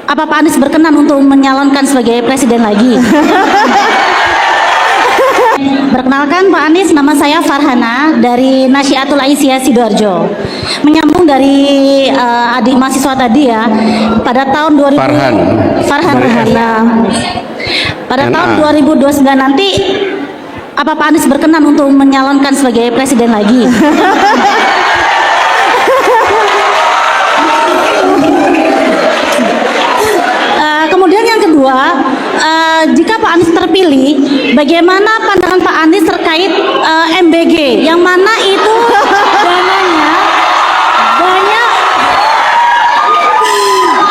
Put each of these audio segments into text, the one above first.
Apa Pak Anies berkenan untuk menyalonkan sebagai presiden lagi? Perkenalkan Pak Anies, nama saya Farhana dari Nasyiatul Aisyah Sidoarjo. Menyambung dari adik mahasiswa tadi ya, pada tahun 2000 Farhana. Pada tahun 2029 nanti apa Pak Anies berkenan untuk menyalonkan sebagai presiden lagi? Kemudian yang kedua, jika Pak Anies terpilih, bagaimana pandangan Pak Anies terkait MBG, yang mana itu dananya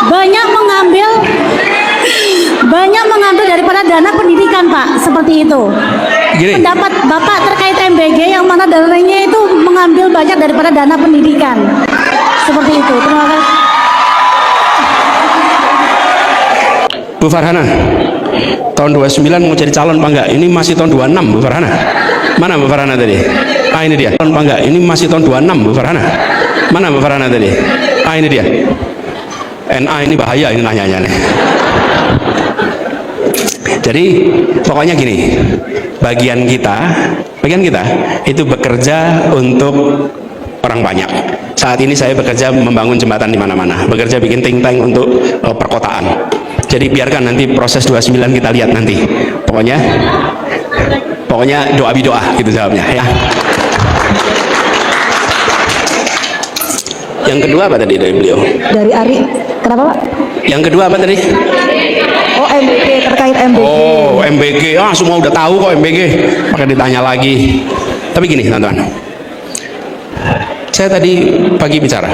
banyak mengambil daripada dana pendidikan, Pak, seperti itu. Gini. Pendapat Bapak terkait MBG, yang mana dananya itu mengambil banyak daripada dana pendidikan, seperti itu. Terima kasih. Bu Farhana, tahun 29 mau jadi calon apa enggak? Ini masih tahun 26 Bu Farhana. Mana Bu Farhana tadi? Ah, ini dia. Calon apa enggak? Ini masih tahun 26 Bu Farhana. Mana Bu Farhana tadi? Ah, ini dia. NA ini bahaya ini nanyanya nih. Jadi pokoknya gini, bagian kita itu bekerja untuk orang banyak. Saat ini saya bekerja membangun jembatan di mana-mana, bekerja bikin think tank untuk perkotaan. Jadi biarkan nanti proses 29 kita lihat nanti. Pokoknya doa gitu jawabnya ya. Yang kedua apa tadi dari beliau? Dari Ari. Kenapa, Pak? Yang kedua apa tadi? Oh, MBG, terkait MBG. Oh, MBG. Ah, semua udah tahu kok MBG. Pakai ditanya lagi. Tapi gini, teman-teman. Saya tadi pagi bicara,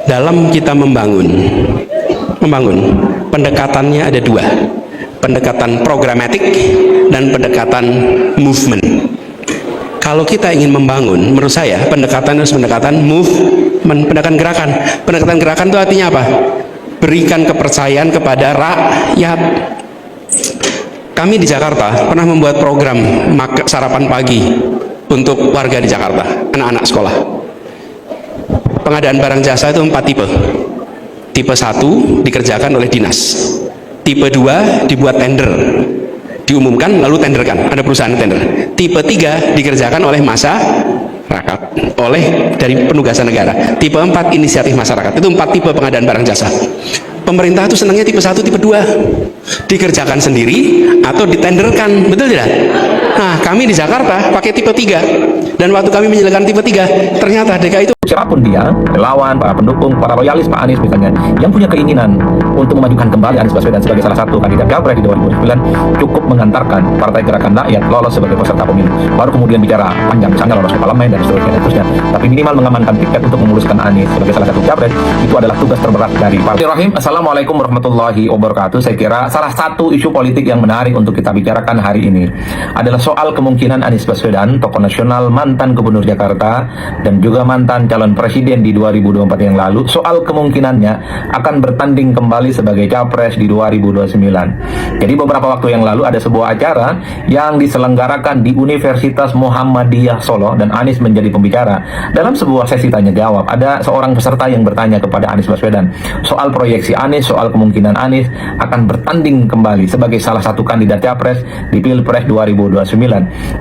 dalam kita membangun, pendekatannya ada dua. Pendekatan programatik dan pendekatan movement. Kalau kita ingin membangun, menurut saya pendekatan harus pendekatan movement, pendekatan gerakan. Pendekatan gerakan itu artinya apa? Berikan kepercayaan kepada rakyat. Kami di Jakarta pernah membuat program sarapan pagi untuk warga di Jakarta, anak-anak sekolah. Pengadaan barang jasa itu 4 tipe. Tipe 1 dikerjakan oleh dinas. Tipe 2 dibuat tender, diumumkan lalu tenderkan, ada perusahaan tender. Tipe 3 dikerjakan oleh masyarakat, oleh dari penugasan negara. Tipe 4 inisiatif masyarakat. Itu 4 tipe pengadaan barang jasa. Pemerintah itu senangnya tipe 1, tipe 2 dikerjakan sendiri atau ditenderkan, betul tidak? Nah, kami di Jakarta pakai tipe 3, dan waktu kami menjalankan tipe 3 ternyata DKI itu siapapun dia, relawan, para pendukung, para loyalis Pak Anies misalnya, yang punya keinginan untuk memajukan kembali Anies Baswedan sebagai salah satu kandidat Capres di 2009, cukup mengantarkan Partai Gerakan Rakyat lolos sebagai peserta pemilu. Baru kemudian bicara panjang, misalnya lolos ke parlemen dan seterusnya. Tapi minimal mengamankan tiket untuk memuluskan Anies sebagai salah satu Capres, itu adalah tugas terberat dari Partai. Assalamualaikum warahmatullahi wabarakatuh. Saya kira salah satu isu politik yang menarik untuk kita bicarakan hari ini adalah soal kemungkinan Anies Baswedan, tokoh nasional, mantan Gubernur Jakarta, dan juga mantan calon presiden di 2024 yang lalu, soal kemungkinannya akan bertanding kembali sebagai capres di 2029. Jadi beberapa waktu yang lalu ada sebuah acara yang diselenggarakan di Universitas Muhammadiyah Solo, dan Anies menjadi pembicara. Dalam sebuah sesi tanya jawab, ada seorang peserta yang bertanya kepada Anies Baswedan soal proyeksi Anies, soal kemungkinan Anies akan bertanding kembali sebagai salah satu kandidat capres di Pilpres 2029.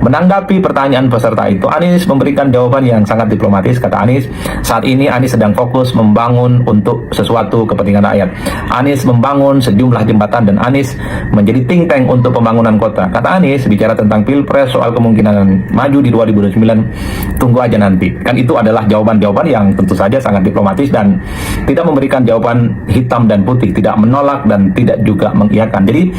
Menanggapi pertanyaan peserta itu, Anies memberikan jawaban yang sangat diplomatis. Kata Anies, saat ini Anies sedang fokus membangun untuk sesuatu kepentingan rakyat. Anies membangun sejumlah jembatan, dan Anies menjadi think tank untuk pembangunan kota. Kata Anies, bicara tentang Pilpres, soal kemungkinan maju di 2029, tunggu aja nanti. Kan itu adalah jawaban-jawaban yang tentu saja sangat diplomatis dan tidak memberikan jawaban hitam dan putih, tidak menolak dan tidak juga mengiyakan. Jadi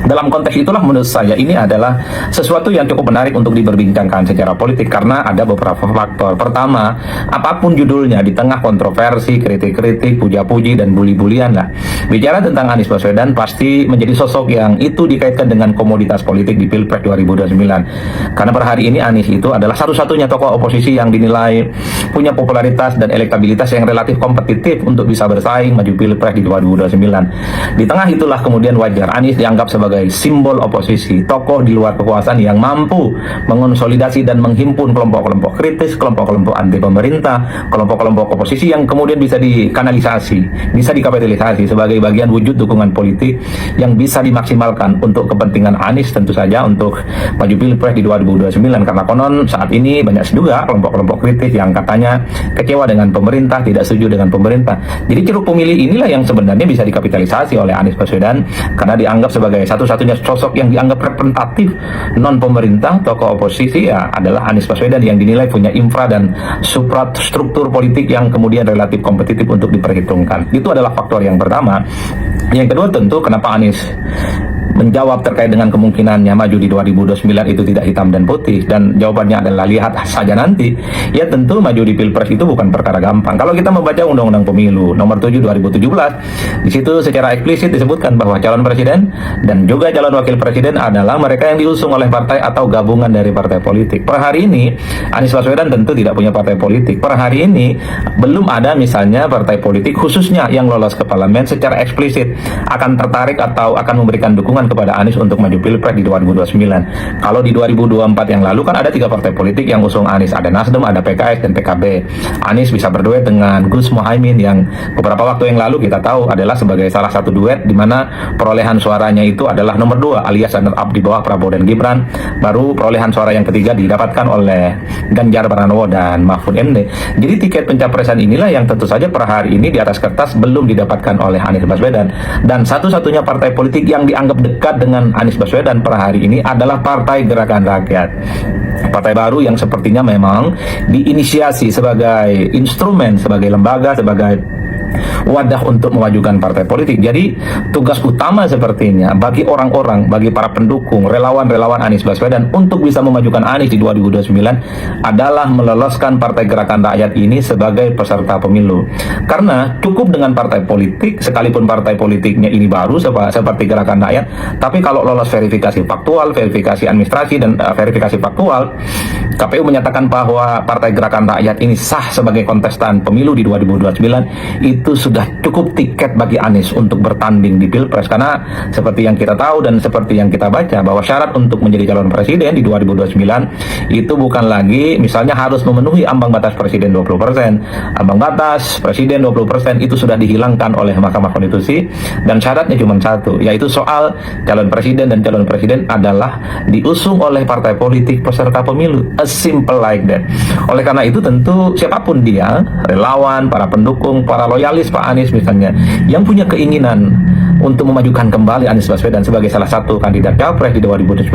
dalam konteks itulah menurut saya ini adalah sesuatu yang cukup menarik untuk diperbincangkan secara politik, karena ada beberapa faktor. Pertama, apapun judulnya, di tengah kontroversi, kritik-kritik, puja-puji, dan bully-bulian lah, bicara tentang Anies Baswedan pasti menjadi sosok yang itu dikaitkan dengan komoditas politik di Pilpres 2029. Karena per hari ini Anies itu adalah satu-satunya tokoh oposisi yang dinilai punya popularitas dan elektabilitas yang relatif kompetitif untuk bisa bersaing maju Pilpres di 2029. Di tengah itulah kemudian wajar Anies dianggap sebagai simbol oposisi, tokoh di luar kekuasaan yang mampu mengonsolidasi dan menghimpun kelompok-kelompok kritis, kelompok-kelompok anti pemerintah, kita kelompok-kelompok oposisi yang kemudian bisa dikanalisasi, bisa dikapitalisasi sebagai bagian wujud dukungan politik yang bisa dimaksimalkan untuk kepentingan Anies tentu saja untuk maju Pilpres di 2029. Karena konon saat ini banyak juga kelompok-kelompok kritis yang katanya kecewa dengan pemerintah, tidak setuju dengan pemerintah. Jadi ceruk pemilih inilah yang sebenarnya bisa dikapitalisasi oleh Anies Baswedan karena dianggap sebagai satu-satunya sosok yang dianggap representatif non pemerintah, tokoh oposisi ya adalah Anies Baswedan yang dinilai punya infra dan struktur politik yang kemudian relatif kompetitif untuk diperhitungkan. Itu adalah faktor yang pertama. Yang kedua tentu kenapa Anies menjawab terkait dengan kemungkinannya maju di 2029 itu tidak hitam dan putih, dan jawabannya adalah lihat saja nanti. Ya tentu maju di Pilpres itu bukan perkara gampang. Kalau kita membaca Undang-Undang Pemilu nomor 7 2017, di situ secara eksplisit disebutkan bahwa calon presiden dan juga calon wakil presiden adalah mereka yang diusung oleh partai atau gabungan dari partai politik. Per hari ini Anies Baswedan tentu tidak punya partai politik. Per hari ini belum ada misalnya partai politik khususnya yang lolos ke parlemen secara eksplisit akan tertarik atau akan memberikan dukungan kepada Anies untuk maju Pilpres di 2029. Kalau di 2024 yang lalu kan ada 3 partai politik yang usung Anies, ada Nasdem, ada PKS, dan PKB. Anies bisa berduet dengan Gus Muhaimin yang beberapa waktu yang lalu kita tahu adalah sebagai salah satu duet di mana perolehan suaranya itu adalah nomor 2 alias runner up di bawah Prabowo dan Gibran. Baru perolehan suara yang ketiga didapatkan oleh Ganjar Pranowo dan Mahfud MD. Jadi tiket pencapresan inilah yang tentu saja per hari ini di atas kertas belum didapatkan oleh Anies Baswedan, dan satu-satunya partai politik yang dianggap dekat dengan Anies Baswedan per hari ini adalah Partai Gerakan Rakyat. Partai baru yang sepertinya memang diinisiasi sebagai instrumen, sebagai lembaga, sebagai wadah untuk memajukan partai politik. Jadi tugas utama sepertinya bagi orang-orang, bagi para pendukung, relawan-relawan Anies Baswedan untuk bisa memajukan Anies di 2029 adalah meloloskan Partai Gerakan Rakyat ini sebagai peserta pemilu. Karena cukup dengan partai politik, sekalipun partai politiknya ini baru seperti Gerakan Rakyat, tapi kalau lolos verifikasi faktual, verifikasi administrasi, dan verifikasi faktual, KPU menyatakan bahwa Partai Gerakan Rakyat ini sah sebagai kontestan pemilu di 2029, itu sudah cukup tiket bagi Anies untuk bertanding di Pilpres. Karena seperti yang kita tahu dan seperti yang kita baca bahwa syarat untuk menjadi calon presiden di 2029 itu bukan lagi misalnya harus memenuhi ambang batas presiden 20%. Ambang batas presiden 20% itu sudah dihilangkan oleh Mahkamah Konstitusi, dan syaratnya cuma satu, yaitu soal calon presiden, dan calon presiden adalah diusung oleh partai politik peserta pemilu. As simple like that. Oleh karena itu tentu siapapun dia, relawan, para pendukung, para loyalis Pak Anies misalnya, yang punya keinginan untuk memajukan kembali Anies Baswedan sebagai salah satu kandidat Capres di 2029,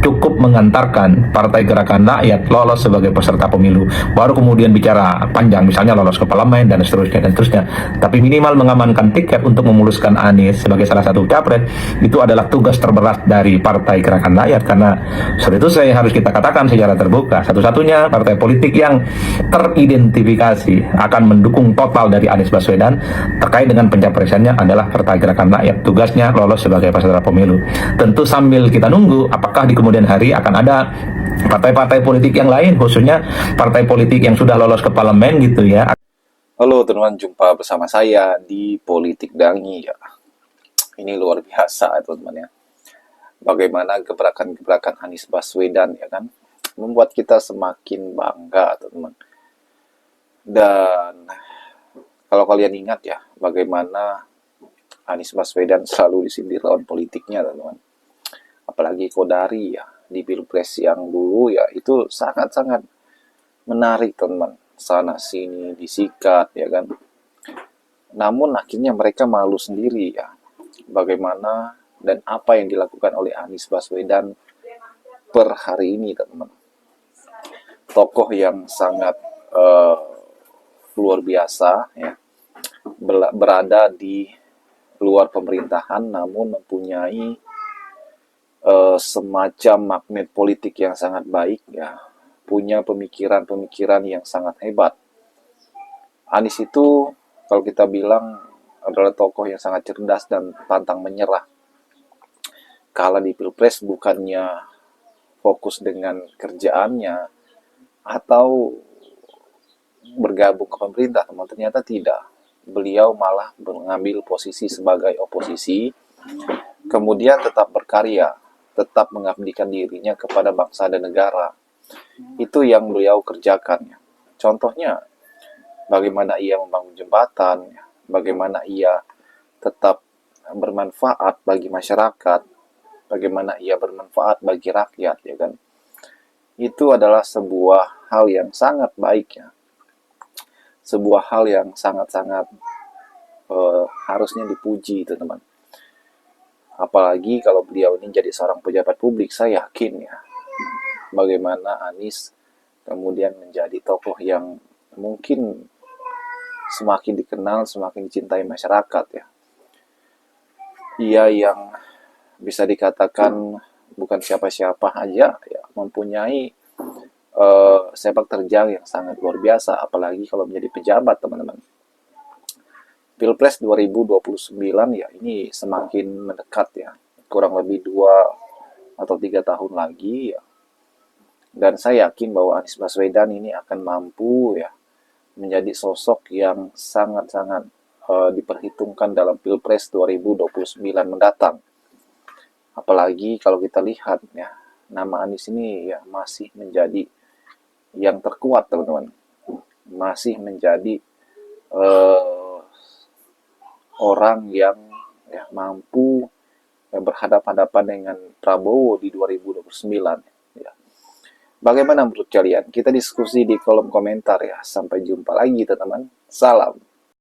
cukup mengantarkan Partai Gerakan Rakyat lolos sebagai peserta pemilu. Baru kemudian bicara panjang, misalnya lolos ke parlemen dan seterusnya dan seterusnya. Tapi minimal mengamankan tiket untuk memuluskan Anies sebagai salah satu Capres itu adalah tugas terberat dari Partai Gerakan Rakyat. Karena soal itu saya harus kita katakan secara terbuka, satu-satunya partai politik yang teridentifikasi akan mendukung total dari Anies Baswedan terkait dengan pencapresannya adalah Partai Gerakan Rakyat. Tugasnya lolos sebagai peserta pemilu. Tentu sambil kita nunggu apakah di kemudian hari akan ada partai-partai politik yang lain, khususnya partai politik yang sudah lolos ke parlemen gitu ya. Halo teman-teman, jumpa bersama saya di Politik Dangi ya. Ini luar biasa ya teman-teman ya. Bagaimana gebrakan-gebrakan Anies Baswedan ya kan, membuat kita semakin bangga teman-teman. Dan kalau kalian ingat ya, bagaimana Anies Baswedan selalu disindir lawan politiknya teman-teman. Apalagi Kodari ya, di Pilpres yang dulu ya, itu sangat-sangat menarik teman-teman. Sana sini disikat ya kan. Namun akhirnya mereka malu sendiri ya, bagaimana dan apa yang dilakukan oleh Anies Baswedan per hari ini teman-teman. Tokoh yang sangat luar biasa ya, berada di luar pemerintahan namun mempunyai semacam magnet politik yang sangat baik ya, punya pemikiran-pemikiran yang sangat hebat. Anies itu kalau kita bilang adalah tokoh yang sangat cerdas dan pantang menyerah. Kala di Pilpres bukannya fokus dengan kerjaannya atau bergabung ke pemerintah, teman, ternyata tidak. Beliau malah mengambil posisi sebagai oposisi, kemudian tetap berkarya, tetap mengabdikan dirinya kepada bangsa dan negara. Itu yang beliau kerjakan. Contohnya, bagaimana ia membangun jembatan, ya, bagaimana ia tetap bermanfaat bagi masyarakat, bagaimana ia bermanfaat bagi rakyat, ya kan. Itu adalah sebuah hal yang sangat baik, ya. Sebuah hal yang sangat-sangat harusnya dipuji, teman-teman. Apalagi kalau beliau ini jadi seorang pejabat publik, saya yakin ya, bagaimana Anies kemudian menjadi tokoh yang mungkin semakin dikenal, semakin dicintai masyarakat ya. Ia yang bisa dikatakan bukan siapa-siapa aja ya, mempunyai sepak terjang yang sangat luar biasa, apalagi kalau menjadi pejabat, teman-teman. Pilpres 2029 ya ini semakin mendekat ya, kurang lebih 2 atau 3 tahun lagi ya. Dan saya yakin bahwa Anies Baswedan ini akan mampu ya menjadi sosok yang sangat-sangat diperhitungkan dalam Pilpres 2029 mendatang. Apalagi kalau kita lihat ya, nama Anies ini ya masih menjadi yang terkuat, teman-teman. Masih menjadi orang yang ya, mampu berhadapan-hadapan dengan Prabowo di 2029 ya. Bagaimana menurut kalian? Kita diskusi di kolom komentar ya. Sampai jumpa lagi, teman-teman. Salam.